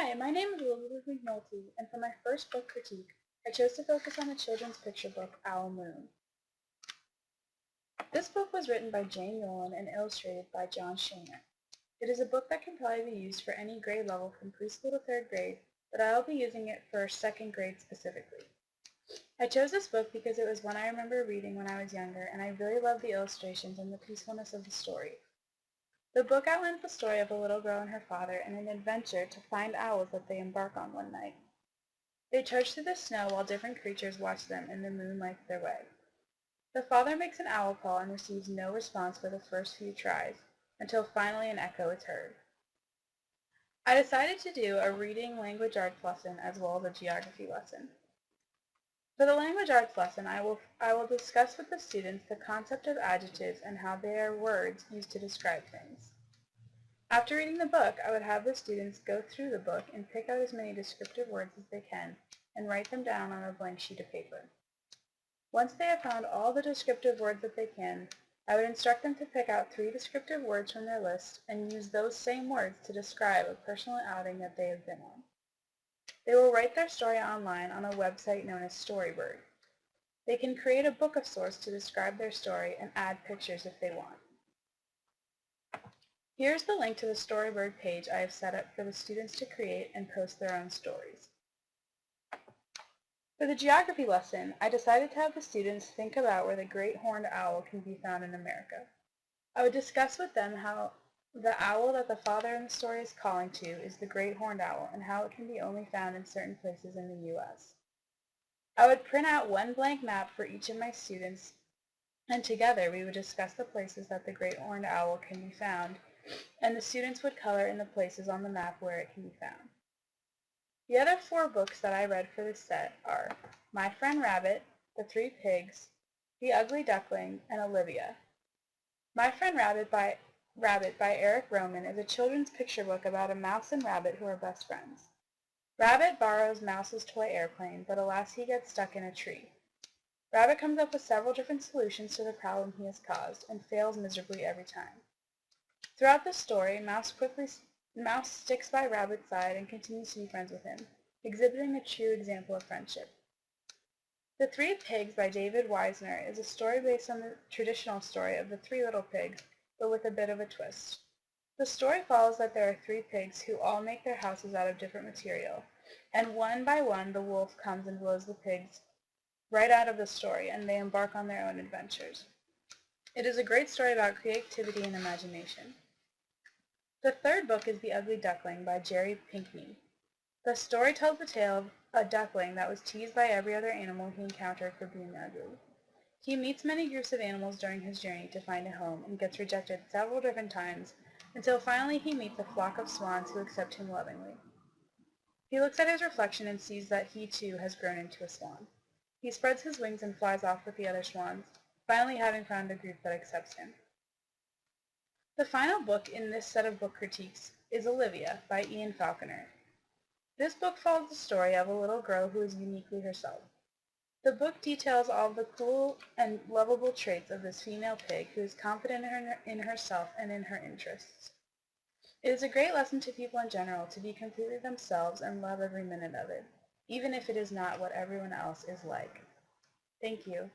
Hi, my name is Elizabeth McNulty, and for my first book critique, I chose to focus on the children's picture book, Owl Moon. This book was written by Jane Yolen and illustrated by John Shaner. It is a book that can probably be used for any grade level from preschool to third grade, but I will be using it for second grade specifically. I chose this book because it was one I remember reading when I was younger, and I really loved the illustrations and the peacefulness of the story. The book outlines the story of a little girl and her father in an adventure to find owls that they embark on one night. They trudge through the snow while different creatures watch them and the moon lights their way. The father makes an owl call and receives no response for the first few tries, until finally an echo is heard. I decided to do a reading language arts lesson as well as a geography lesson. For the language arts lesson, I will discuss with the students the concept of adjectives and how they are words used to describe things. After reading the book, I would have the students go through the book and pick out as many descriptive words as they can and write them down on a blank sheet of paper. Once they have found all the descriptive words that they can, I would instruct them to pick out 3 descriptive words from their list and use those same words to describe a personal outing that they have been on. They will write their story online on a website known as Storybird. They can create a book of sorts to describe their story and add pictures if they want. Here's the link to the Storybird page I have set up for the students to create and post their own stories. For the geography lesson, I decided to have the students think about where the great horned owl can be found in America. I would discuss with them how the owl that the father in the story is calling to is the great horned owl and how it can be only found in certain places in the U.S. I would print out one blank map for each of my students, and together we would discuss the places that the great horned owl can be found, and the students would color in the places on the map where it can be found. The other 4 books that I read for this set are My Friend Rabbit, The Three Pigs, The Ugly Duckling, and Olivia. My Friend Rabbit by Eric Roman is a children's picture book about a mouse and rabbit who are best friends. Rabbit borrows Mouse's toy airplane, but alas he gets stuck in a tree. Rabbit comes up with several different solutions to the problem he has caused and fails miserably every time. Throughout the story, Mouse sticks by Rabbit's side and continues to be friends with him, exhibiting a true example of friendship. The Three Pigs by David Weisner is a story based on the traditional story of the 3 little pigs, but with a bit of a twist. The story follows that there are 3 pigs who all make their houses out of different material, and one by one the wolf comes and blows the pigs right out of the story, and they embark on their own adventures. It is a great story about creativity and imagination. The third book is The Ugly Duckling by Jerry Pinkney. The story tells the tale of a duckling that was teased by every other animal he encountered for being ugly. He meets many groups of animals during his journey to find a home and gets rejected several different times until finally he meets a flock of swans who accept him lovingly. He looks at his reflection and sees that he too has grown into a swan. He spreads his wings and flies off with the other swans, finally having found a group that accepts him. The final book in this set of book critiques is Olivia by Ian Falconer. This book follows the story of a little girl who is uniquely herself. The book details all the cool and lovable traits of this female pig who is confident in herself and in her interests. It is a great lesson to people in general to be completely themselves and love every minute of it, even if it is not what everyone else is like. Thank you.